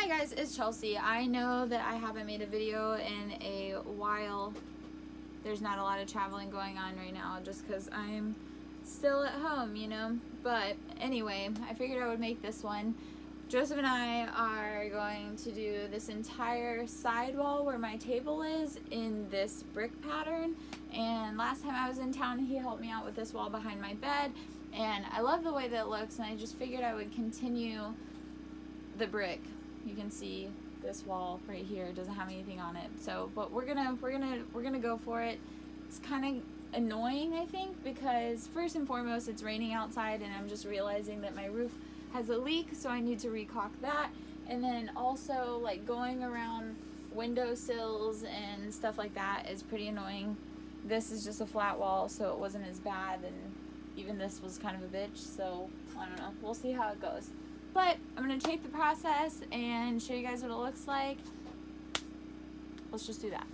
Hi guys, it's Chelsea. I know that I haven't made a video in a while. There's not a lot of traveling going on right now just because I'm still at home, you know. But anyway, I figured I would make this one. Joseph and I are going to do this entire sidewall where my table is in this brick pattern. And last time I was in town, he helped me out with this wall behind my bed. And I love the way that it looks, and I just figured I would continue the brick. You can see this wall right here doesn't have anything on it. So, but we're gonna go for it. It's kind of annoying, I think, because first and foremost, it's raining outside, and I'm just realizing that my roof has a leak, so I need to recaulk that. And then also, like, going around windowsills and stuff like that is pretty annoying. This is just a flat wall, so it wasn't as bad, and even this was kind of a bitch, so I don't know. We'll see how it goes. But I'm going to tape the process and show you guys what it looks like. Let's just do that.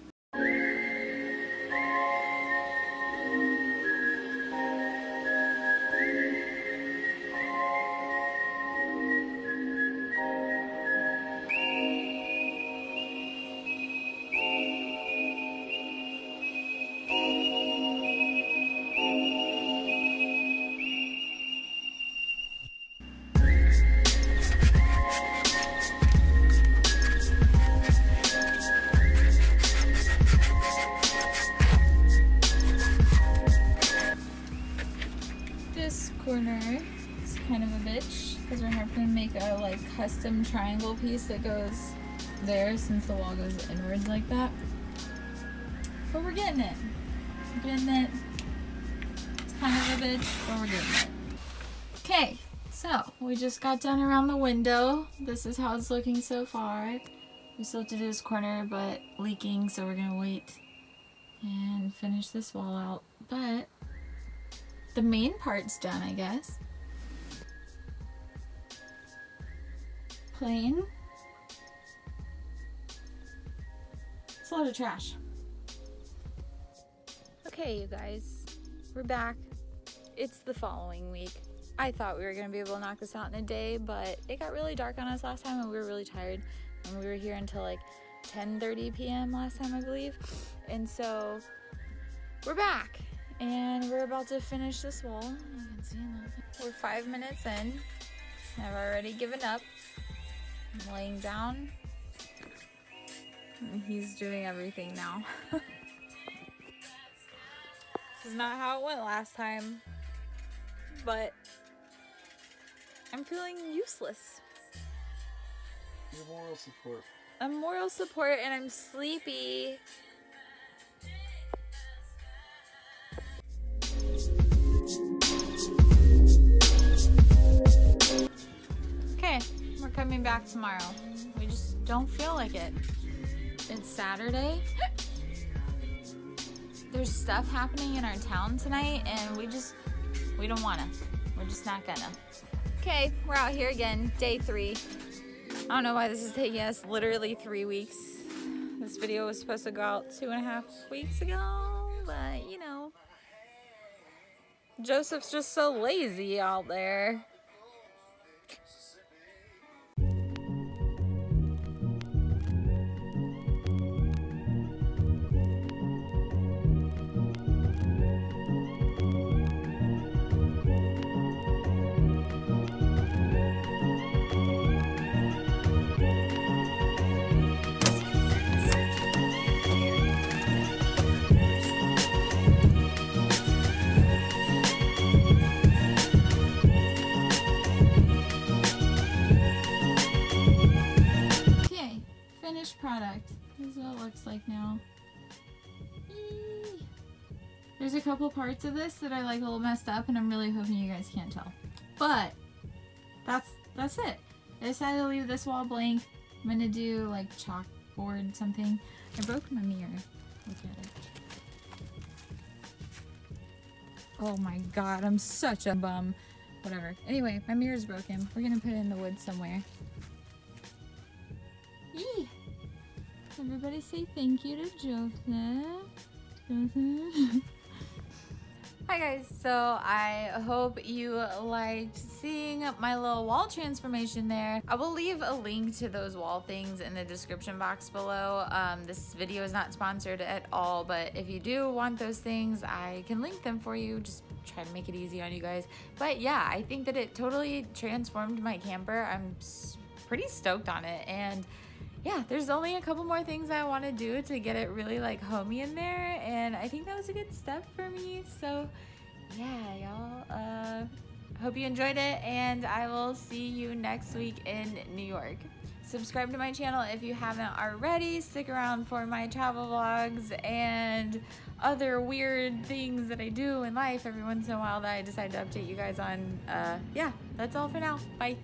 This corner is kind of a bitch because we're having to make a like custom triangle piece that goes there since the wall goes inwards like that. But we're getting it. We're getting it. It's kind of a bitch, but we're getting it. Okay, so we just got done around the window. This is how it's looking so far. We still have to do this corner, but leaking, so we're gonna wait and finish this wall out. But the main part's done, I guess. Plain. It's a lot of trash. Okay, you guys, we're back. It's the following week. I thought we were gonna be able to knock this out in a day, but it got really dark on us last time and we were really tired. And we were here until like 10:30 p.m. last time, I believe. And so we're back. And we're about to finish this wall. You can see we're 5 minutes in. I've already given up. I'm laying down. And he's doing everything now. This is not how it went last time. But I'm feeling useless. Your moral support. I'm moral support and I'm sleepy. Okay, we're coming back tomorrow. We just don't feel like it. It's Saturday. There's stuff happening in our town tonight and we don't wanna. We're just not gonna. Okay, we're out here again, day 3. I don't know why this is taking us literally 3 weeks. This video was supposed to go out 2.5 weeks ago, but you know. Joseph's just so lazy out there. Product. This is what it looks like now. Eee. There's a couple parts of this that are like a little messed up and I'm really hoping you guys can't tell. But that's it. I decided to leave this wall blank. I'm gonna do like chalkboard something. I broke my mirror. Look at it. Oh my god, I'm such a bum. Whatever. Anyway, my mirror's broken. We're gonna put it in the woods somewhere. Eee. Everybody say thank you to Joseph. Joseph. Hi guys, so I hope you liked seeing my little wall transformation there. I will leave a link to those wall things in the description box below. This video is not sponsored at all, but if you do want those things, I can link them for you. Just try to make it easy on you guys. But yeah, I think that it totally transformed my camper. I'm pretty stoked on it, and yeah, there's only a couple more things I want to do to get it really like homey in there, and I think that was a good step for me. So yeah, y'all, hope you enjoyed it, and I will see you next week in New York. Subscribe to my channel if you haven't already. Stick around for my travel vlogs and other weird things that I do in life every once in a while that I decide to update you guys on. Yeah, that's all for now. Bye.